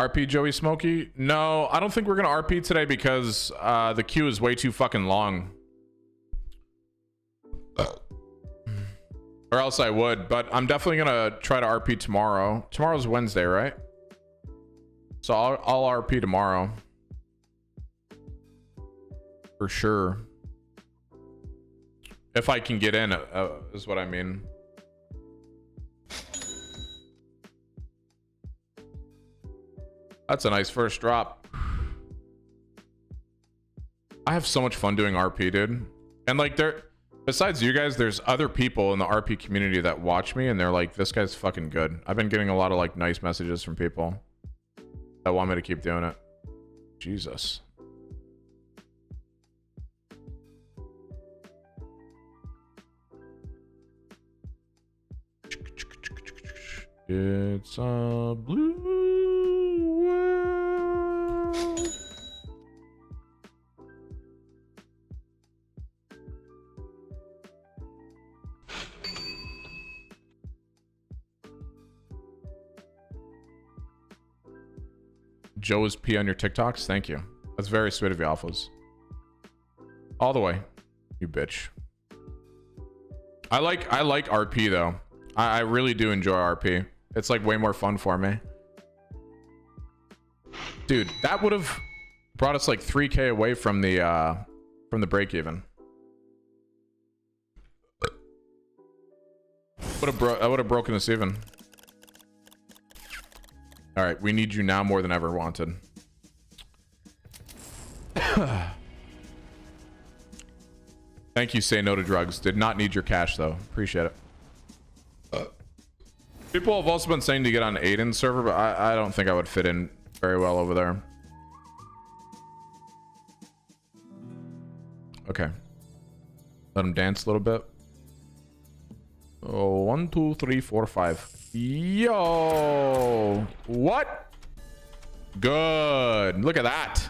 RP Joey Smokey? No, I don't think we're gonna RP today because the queue is way too fucking long. Or else I would, but I'm definitely gonna try to RP tomorrow. Tomorrow's Wednesday, right? So I'll RP tomorrow. For sure. If I can get in, is what I mean. That's a nice first drop. I have so much fun doing RP, dude. And like besides you guys, there's other people in the RP community that watch me and they're like, this guy's fucking good. I've been getting a lot of like nice messages from people that want me to keep doing it. Jesus. It's a blue world. Joe is P on your TikToks. Thank you. That's very sweet of you, Alphas. All the way, you bitch. I like RP though. I really do enjoy RP. It's like way more fun for me. Dude, that would have brought us like 3K away from the break even. I would have broken us even. All right, we need you now more than ever, Wanted. Thank you, Say No to Drugs. Did not need your cash though. Appreciate it. People have also been saying to get on Aiden's server, but I don't think I would fit in very well over there. Okay. Let him dance a little bit. Oh, 1, 2, 3, 4, 5. Yo! What? Good. Look at that.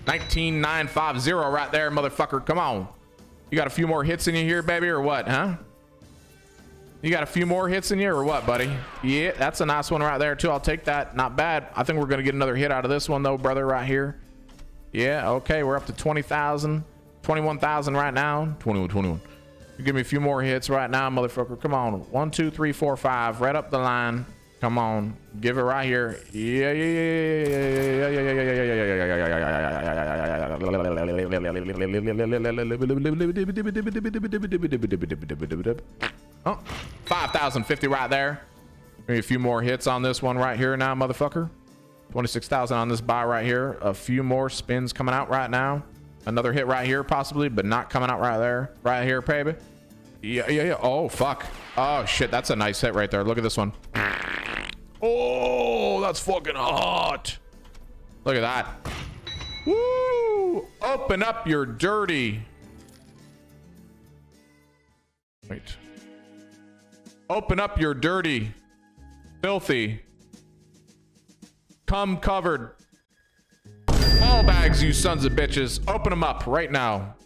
19950 right there, motherfucker. Come on. You got a few more hits in you here, baby, or what, huh? You got a few more hits in you or what, buddy? Yeah, that's a nice one right there too. I'll take that. Not bad. I think we're gonna get another hit out of this one though, brother, right here. Yeah, okay, we're up to 20,000, 21,000 right now. 21. You give me a few more hits right now, motherfucker. Come on. 1, 2, 3, 4, 5. Right up the line. Come on. Give it right here. Yeah. Oh, 5,050 right there. Maybe a few more hits on this one right here now, motherfucker. 26,000 on this buy right here. A few more spins coming out right now. Another hit right here, possibly, but not coming out right there. Right here, baby. Yeah. Oh, fuck. Oh, shit. That's a nice hit right there. Look at this one. Oh, that's fucking hot. Look at that. Woo! Open up your dirty. Wait. Open up your dirty, filthy, cum covered ball bags, you sons of bitches. Open them up right now.